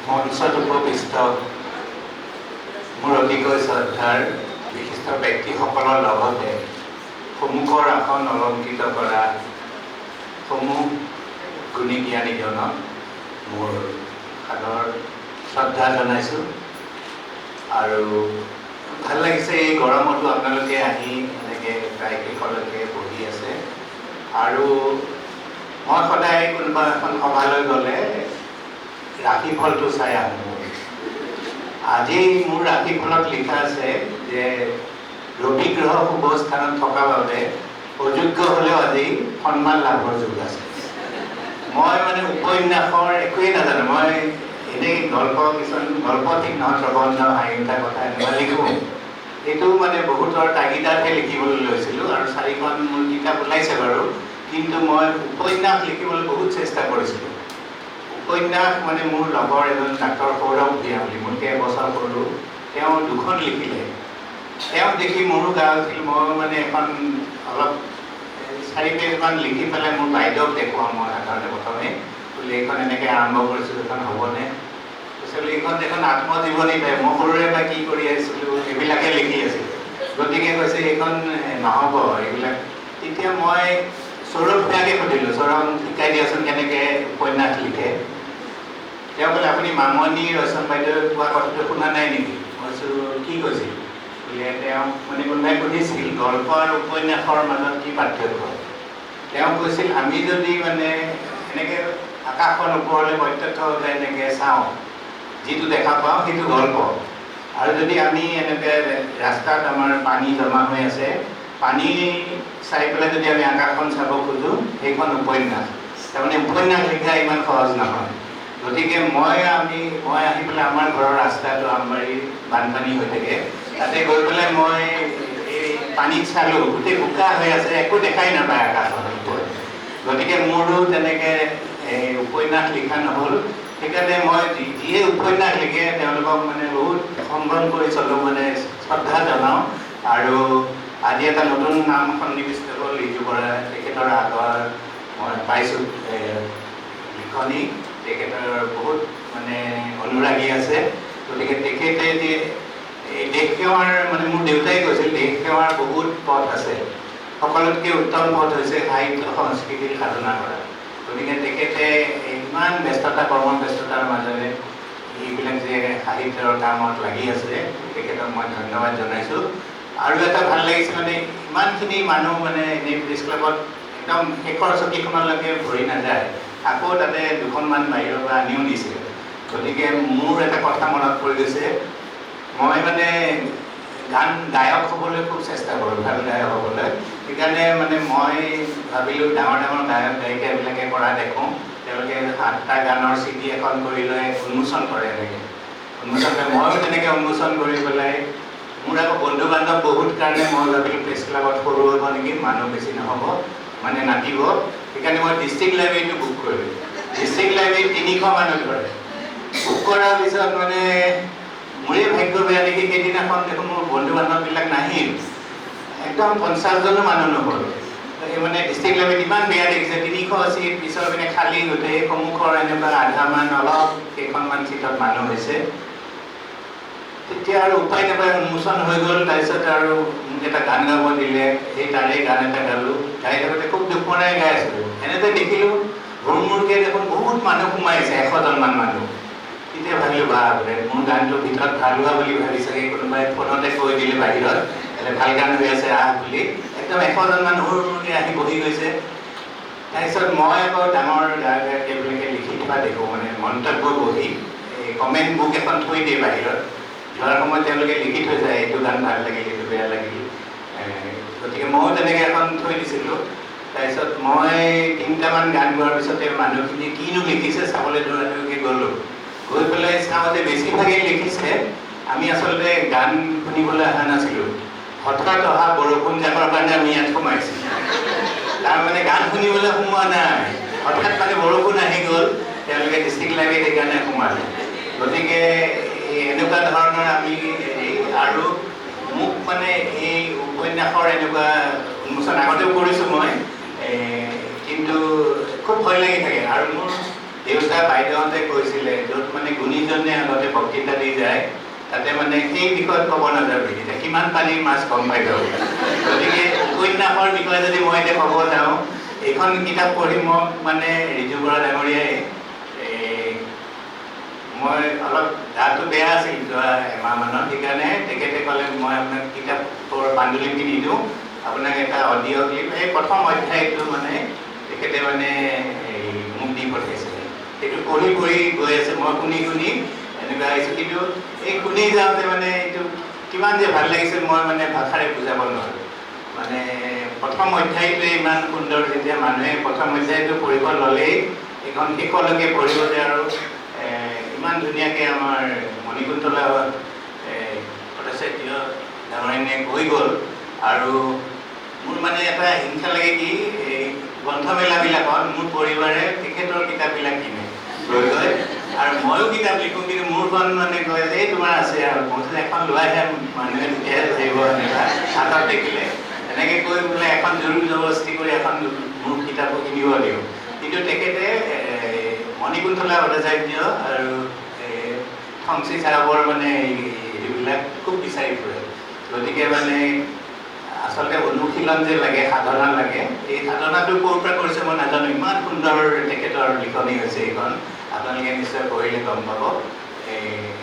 মঞ্চত উপবিষ্ট মোৰ অতিকৈ শ্ৰদ্ধাৰ বিশিষ্ট ব্যক্তিসকলৰ লগতে সন্মুখৰ আসন অলংকৃত কৰা সমূহ গুণী জ্ঞানীজনক মোৰ সাদৰ শ্ৰদ্ধা জনাইছোঁ। আৰু ভাল লাগিছে এই গৰমতো আপোনালোকে আহি এনেকৈ প্ৰায় শেষলৈকে বহি আছে। আৰু মই সদায় কোনোবা এখন সভালৈ গ'লে ৰাশিফলটো চাই আহোঁ। আজি মোৰ ৰাশিফলত লিখা আছে যে ৰবি গ্ৰহ শুভ স্থানত থকাৰ বাবে অযোগ্য হ'লেও আজি সন্মান লাভৰ যোগ আছে। মই মানে উপন্যাসৰ একোৱেই নাজানো। মই এনেই কিছুমান গল্প ঠিক নহয়, প্ৰবন্ধ হাঁহিউঠা কথা এনেকুৱা লিখোঁ। এইটো মানে বহুতৰ তাগিদাতহে লিখিবলৈ লৈছিলোঁ আৰু 4খন মোৰ কিতাপ ওলাইছে বাৰু, কিন্তু মই উপন্যাস লিখিবলৈ বহুত চেষ্টা কৰিছিলোঁ। উপন্যাস মানে মোৰ লগৰ এজন ডাক্তৰ সৌৰভ ভূঞা বুলি, মোতকৈ এবছৰ সৰু, তেওঁ 2খন লিখিলে। তেওঁক দেখি মোৰো গা উঠিল। মই মানে এখন অলপ 4 পেজমান লিখি পেলাই মোৰ বাইদেউক দেখুৱাওঁ মই সাধাৰণতে প্ৰথমে, বোলে এইখন এনেকৈ আৰম্ভ কৰিছোঁ, এইখন হ'বনে? কৈছিলোঁ এইখন এখন আত্মজীৱনী টাইপ, মই সৰুৰে পৰা কি কৰি আহিছিলোঁ এইবিলাকে লিখি আছিলোঁ, গতিকে কৈছে এইখন নহ'ব এইবিলাক। তেতিয়া মই সৌৰভ ভূঞাকে সুধিলোঁ, সৌৰভ শিকাই দিয়াচোন কেনেকৈ উপন্যাস লিখে। তেওঁ বোলে আপুনি মামনি ৰয়ছম বাইদেৱে কোৱা কথাটো শুনা নাই নেকি? মই কৈছোঁ কি কৈছিল? বোলে তেওঁ মানে কোনোবাই সুধিছিল গল্প আৰু উপন্যাসৰ মাজত কি পাৰ্থক্য। তেওঁ কৈছিল আমি যদি মানে এনেকৈ আকাশখন ওপৰলৈ প্ৰত্যক্ষভাৱে এনেকৈ চাওঁ, যিটো দেখা পাওঁ সেইটো গল্প। আৰু যদি আমি এনেকৈ ৰাস্তাত আমাৰ পানী জমা হৈ আছে, পানী চাই পেলাই যদি আমি আকাশখন চাব খোজোঁ, সেইখন উপন্যাস। তাৰমানে উপন্যাস লিখা ইমান সহজ নহয়। গতিকে মই আহি পেলাই আমাৰ ঘৰৰ ৰাস্তাটো আমবাৰী বানপানী হৈ থাকে, তাতে গৈ পেলাই মই এই পানীত চালোঁ, গোটেই বোকা হৈ আছে, একো দেখাই নাপায় আকাশৰ ওপৰত। গতিকে মোৰো তেনেকৈ উপন্যাস লিখা নহ'ল। সেইকাৰণে মই যিয়ে উপন্যাস লিখে তেওঁলোকক মানে বহুত সম্ভ্ৰম কৰি চলোঁ, মানে শ্ৰদ্ধা জনাওঁ। আৰু আজি এটা নতুন নাম সন্নিৱিষ্ট হ'ল ৰিজু বৰা, তেখেতৰ আগৰ মই পাইছোঁ লিখনি, তেখেতৰ বহুত মানে অনুৰাগী আছে। গতিকে তেখেতে যে এই দেশ সেৱাৰ মানে মোৰ দেউতাই কৈছিল দেশ সেৱাৰ বহুত পথ আছে, সকলোতকৈ উত্তম পথ হৈছে সাহিত্য সংস্কৃতিৰ সাধনা কৰা। গতিকে তেখেতে ইমান কৰ্মব্যস্ততাৰ মাজেৰে এইবিলাক যে সাহিত্যৰ কামত লাগি আছে, তেখেতক মই ধন্যবাদ জনাইছোঁ। আৰু এটা ভাল লাগিছে মানে ইমানখিনি মানুহ মানে এনেই প্ৰেছ ক্লাবত একদম শেষৰ চকীখনলৈকে ভৰি নাযায়, আকৌ তাতে 2খনমান বাহিৰৰ পৰা আনিও দিছে। গতিকে মোৰ এটা কথা মনত পৰি গৈছে, মই মানে গায়ক হ'বলৈ খুব চেষ্টা কৰোঁ, ভাল গায়ক হ'বলৈ। সেইকাৰণে মানে মই ভাবিলোঁ ডাঙৰ গায়িকাবিলাকে কৰা দেখোঁ, তেওঁলোকে 8টা গানৰ CD এখন কৰি লৈ উন্মোচন কৰে, এনেকৈ উন্মোচন কৰে। ময়ো তেনেকৈ উন্মোচন কৰি পেলাই মোৰ আকৌ বন্ধু বান্ধৱ বহুত কাৰণে মই ভাবিলোঁ প্ৰেছ ক্লাবত সৰু হ'ব নেকি, মানুহ বেছি নহ'ব, মানে নাতিব। সেইকাৰণে মই ডিষ্ট্ৰিক্ট লাইব্ৰেৰীটো বুক কৰিলোঁ। ডিষ্ট্ৰিক্ট লাইব্ৰেৰীত 300 মানুহ ধৰে। বুক কৰাৰ পিছত মানে মোৰে ভাগ্য বেয়া নেকি, সেইদিনাখন দেখোন মোৰ বন্ধু বান্ধৱবিলাক নাহিল, একদম 50জনো মানুহ নহ'ল। মানে ডিষ্ট্ৰিক্ট লাইব্ৰেৰীত ইমান বেয়া দেখিছে, 300 চিট, পিছৰ পিনে খালী, গোটেই সন্মুখৰ এনেকুৱা আধামান অলপ কেইখনমান চিটত মানুহ হৈছে। তেতিয়া আৰু উপায় নাপায় উন্মোচন হৈ গ'ল। তাৰপিছত আৰু মোক এটা গান গাব দিলে, সেই তাৰে গান এটা গালোঁ। গাই থাকোঁতে খুব দুখ মনেৰে গাই আছিলোঁ, এনেতে দেখিলোঁ হুৰমুৰকৈ দেখোন বহুত মানুহ সোমাইছে, 100জনমান মানুহ। তেতিয়া ভাবিলোঁ বাপৰে, মোৰ গানটো ভিতৰত ভাল হোৱা বুলি ভাবি চাগে কোনোবাই ফোনতে কৈ দিলে বাহিৰত, ভাল গান হৈ আছে আহ বুলি। একদম 100জনমান হুৰমুৰকৈ আহি বহি গৈছে। তাৰপিছত মই আকৌ ডাঙৰ গায়কবিলাকে লিখি থকা দেখোঁ, মানে মন্তব্য বহি এই কমেণ্ট বুক এখন থৈ দিয়ে বাহিৰত। যোৱাৰ সময়ত তেওঁলোকে লিখি থৈ যায়, এইটো গান ভাল লাগিল, এইটো বেয়া লাগিল। গতিকে ময়ো তেনেকৈ এখন থৈ দিছিলোঁ। তাৰপিছত মই 3টামান গান গোৱাৰ পিছতে মানুহখিনি কিনো লিখিছে চাবলৈ দৌৰাদৌৰিকৈ গ'লোঁ। গৈ পেলাই চাওঁ যে বেছিভাগেই লিখিছে আমি আচলতে গান শুনিবলৈ অহা নাছিলোঁ, হঠাৎ অহা বৰষুণ জাকৰ কাৰণে আমি ইয়াত সোমাইছোঁ। তাৰমানে গান শুনিবলৈ সোমোৱা নাই, হঠাৎ মানে বৰষুণ আহি গ'ল, তেওঁলোকে ডিষ্ট্ৰিক্ট লাইব্ৰেৰীত সেইকাৰণে সোমালে। গতিকে এনেকুৱা ধৰণৰ আমি আৰু মোক মানে এই উপন্যাসৰ এনেকুৱা উন্মোচন আগতেও কৰিছোঁ মই, কিন্তু খুব ভয় লাগি থাকে। আৰু মোৰ দেউতা বাইদেউহঁতে কৈছিলে য'ত মানে গুণীজনে আগতে বক্তৃতা দি যায় তাতে মানে সেই বিষয়ত ক'ব নাযাবি এতিয়া কিমান পানীৰ মাছ গম পাই যাব গতিকে উপন্যাসৰ বিষয়ে যদি মই এতিয়া ক'ব যাওঁ এইখন কিতাপ পঢ়ি মোক মানে ৰিজু বৰা ডাঙৰীয়াই মই অলপ গাটো বেয়া আছিল যোৱা এমাহমানত সেইকাৰণে তেখেতে ক'লে মই আপোনাক কিতাপৰ পাণ্ডুলিপি নিদিওঁ আপোনাক এটা অডিঅ' ক্লিপ এই প্ৰথম অধ্যায়টো মানে তেখেতে মানে মোক দি পঠাইছিলে সেইটো পঢ়ি পঢ়ি গৈ আছে মই শুনি শুনি এনেকুৱা আহিছোঁ কিন্তু এই শুনি যাওঁতে মানে এইটো কিমান যে ভাল লাগিছিল মই মানে ভাষাৰে বুজাব নোৱাৰোঁ মানে প্ৰথম অধ্যায়টোৱে ইমান সুন্দৰ যেতিয়া মানুহে প্ৰথম অধ্যায়টো পঢ়িব ল'লেই এইখন শেষলৈকে পঢ়িব যে আৰু ইমান ধুনীয়াকৈ আমাৰ মণিকুন্তলা ভট্টাচাৰ্য ডাঙৰীয়ানীয়ে কৈ গ'ল আৰু মোৰ মানে এটা হিংসা লাগে কি এই গ্ৰন্থমেলাবিলাকত মোৰ পৰিবাৰে তেখেতৰ কিতাপবিলাক কিনে লৈ গৈ আৰু ময়ো কিতাপ লিখোঁ কিন্তু মোৰখন মানে কয় যে এই তোমাৰ আছে আৰু মই এখন লোৱাইহে মানুহে তেতিয়াহে ধৰিব এনেকুৱা হাতত দেখিলে এনেকৈ কৈ বোলে এখন জোৰ জবৰদস্তি কৰি এখন মোৰ কিতাপো কিনিব দিওঁ কিন্তু তেখেতে মণিকুন্তলা ভট্টাচাৰ্য আৰু থংচী চাহাবৰ মানে এইবিলাক খুব বিচাৰি ফুৰে গতিকে মানে আচলতে অনুশীলন যে লাগে সাধনা লাগে এই সাধনাটো ক'ৰ পৰা কৰিছে মই নাজানো ইমান সুন্দৰ তেখেতৰ লিখনি হৈছে এইখন আপোনালোকে নিশ্চয় পঢ়িলে গম পাব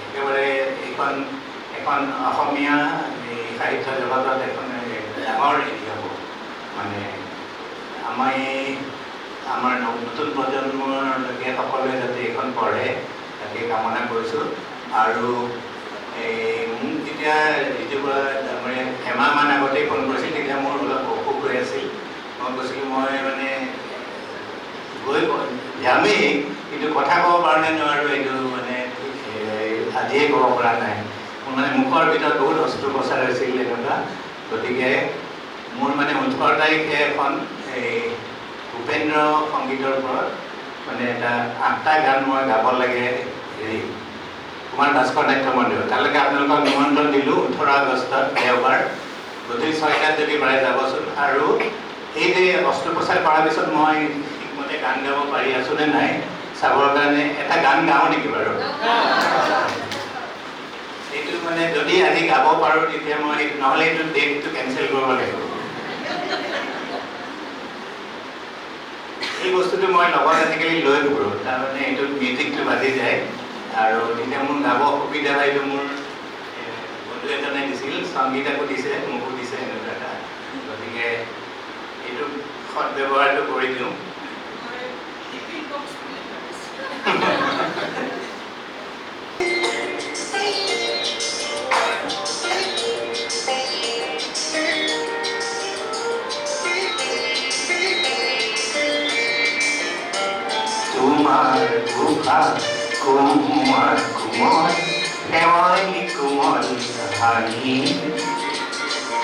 একেবাৰে এইখন এখন অসমীয়া সাহিত্য জগতত এখন ডাঙৰ হেৰি হ'ব মানে আমাৰ নতুন প্ৰজন্মলৈকে সকলোৱে যাতে এইখন পঢ়ে তাকে কামনা কৰিছোঁ আৰু মোক যেতিয়া ৰিজু বৰা ডাঙৰীয়া এমাহমান আগতেই ফোন কৰিছিল তেতিয়া মোৰ অলপ অসুখ হৈ আছিল মই কৈছিলোঁ মই মানে গৈ যামেই কিন্তু কথা ক'ব পৰা নোৱাৰোঁ এইটো মানে আজিয়ে ক'ব পৰা নাই মোৰ মানে মুখৰ ভিতৰত বহুত অস্ত্ৰোপচাৰ হৈছিল এনেকুৱা গতিকে মোৰ মানে 18 তাৰিখে এখন এই ভূপেন্দ্ৰ সংগীতৰ ওপৰত মানে এটা 8টা গান মই গাব লাগে হেৰি কুমাৰ ভাস্কৰ নাট্য মন্দিৰত তালৈকে আপোনালোকক নিমন্ত্ৰণ দিলোঁ 18 আগষ্টত দেওবাৰ গধূলি 6টাত যদি পাৰে যাবচোন আৰু এই যে অস্ত্ৰোপচাৰ কৰাৰ পিছত মই ঠিকমতে গান গাব পাৰি আছোঁ নে নাই চাবৰ কাৰণে এটা গান গাওঁ নেকি বাৰু এইটো মানে যদি আজি গাব পাৰোঁ তেতিয়া মই নহ'লে এইটো ডেটটো কেঞ্চেল কৰিব লাগিব এই বস্তুটো মই লগত আজিকালি লৈ ফুৰোঁ তাৰমানে এইটো মিউজিকটো বাজি যায় আৰু তেতিয়া মোৰ গাব অসুবিধা হয় এইটো মোৰ বন্ধু এজনে দিছিল সংগীতাকো দিছে মোকো দিছে এনেকুৱা এটা গতিকে এইটো সৎ ব্যৱহাৰটো কৰি দিওঁ তোমার বুখা কুমার কুমার দেওয়ালি কুমার হানি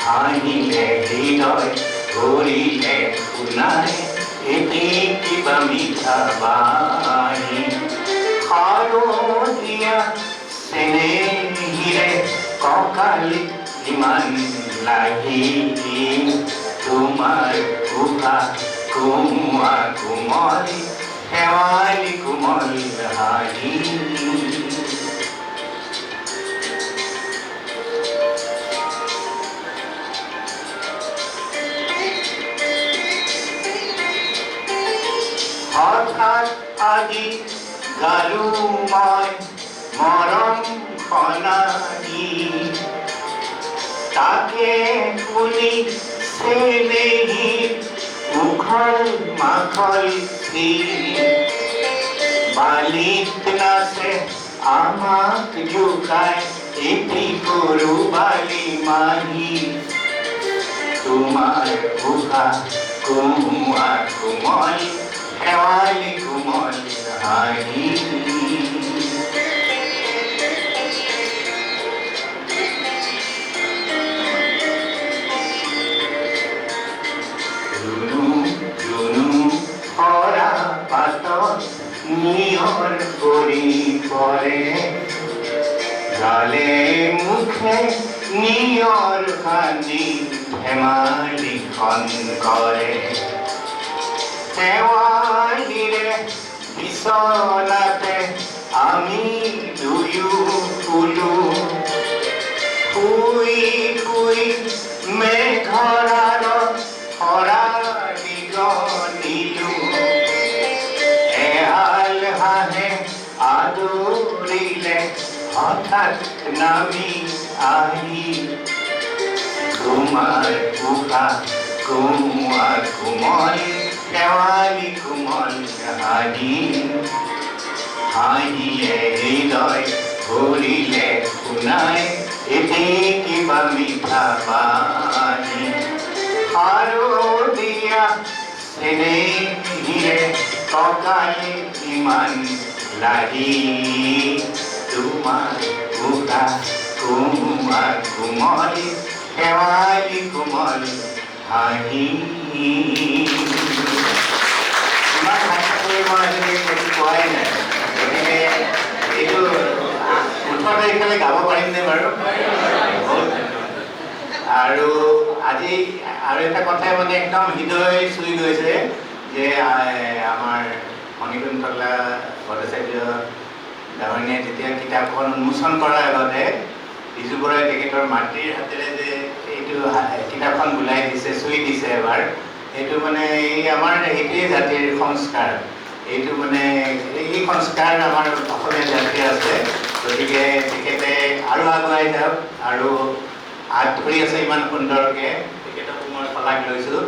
হানিলে হৃদয় করিলে শুনায় এটি কিবা মিঠা বাণী শারদীয়া স্নেহিৰে কঁকালি ইমান লাগি তোমাৰ বুখা কুমাৰ কুমাৰী শেৱালি কোমল হাঁহি হঠাৎ আজি গালো মই মৰম খনাহি তাকে শুনি চেনেহী উখল মাখল বালিত নাচে আমাক জোকায় এটি সৰু বালি মাহি তোমাৰ বুখা কোমল কোমল শেৱালি কোমল হাঁহি নিয়ৰ পৰি পৰে গালে মুখে নিয়ৰ কান্দি ধেমালিখন কৰে শেৱালিৰে বিচনাতে আমি দুয়ো ফুলো শুই শুই মেঘৰ সৰা নিলো এহাল হাঁহে আদৰিলে হঠাৎ নামি আহি তোমাৰ উশা কোমোৱা কোমল শেৱালি কোমল হাঁহি হাঁহিয়ে হৃদয় ভৰিলে শুনাই এটি কিবা মিঠা বাণী শাৰদীয়া চেনেহীৰে কঁকালে ইমান লাগি তোমাৰ উশা কোমোৱা কোমল শেৱালি কোমল হাঁহি ইমান ভাষা কৰি মই আজিলৈকে কোৱাই নাই গতিকে এইটো 18 তাৰিখলৈ গাব পাৰিমনে বাৰু আৰু আজি আৰু এটা কথাই মানে একদম হৃদয় চুই গৈছে যে আমাৰ মণিকুন্তলা ভট্টাচাৰ্য ডাঙৰীয়াই যেতিয়া কিতাপখন উন্মোচন কৰাৰ আগতে বিজু বৰাই তেখেতৰ মাতৃৰ হাতেৰে যে এইটো কিতাপখন ওলাই দিছে চুই দিছে এবাৰ এইটো মানে এই আমাৰ এইটোৱে জাতিৰ সংস্কাৰ এইটো মানে এই সংস্কাৰ আমাৰ অসমীয়া জাতিৰ আছে গতিকে তেখেতে আৰু আগুৱাই যাওক আৰু হাত ধৰি আছে ইমান সুন্দৰকৈ তেখেতক মই শলাগ লৈছোঁ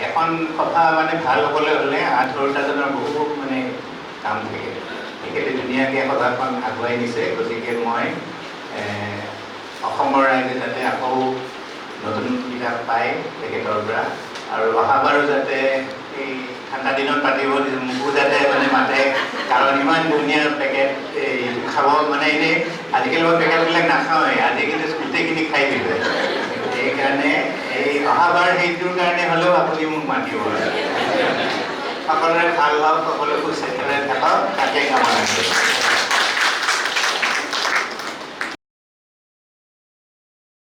এখন কথা মানে ভাল হ'বলৈ হ'লে হাত ধৰোতাজনৰ বহু মানে কাম থাকে তেখেতে ধুনীয়াকৈ সভাখন আগুৱাই নিছে গতিকে মই অসমৰ ৰাইজে যাতে আকৌ নতুন কিতাপ পায় তেখেতৰ পৰা আৰু অহাবাৰো যাতে এই ঠাণ্ডা দিনত পাতিব মোকো যাতে মানে মাতে কাৰণ ইমান ধুনীয়া পেকেট খাব মানে এনেই আজিকালি মই পেকেটবিলাক নাখাওঁৱেই আজিকালি গোটেইখিনি খাই দিলে সেইকাৰণে এই অহাবাৰ সেইটোৰ কাৰণে হ'লেও আপুনি মোক মাতিব সকলোৰে ভাল হওক সকলো সুস্বাস্থ্যৰে থাকক তাকে কামনা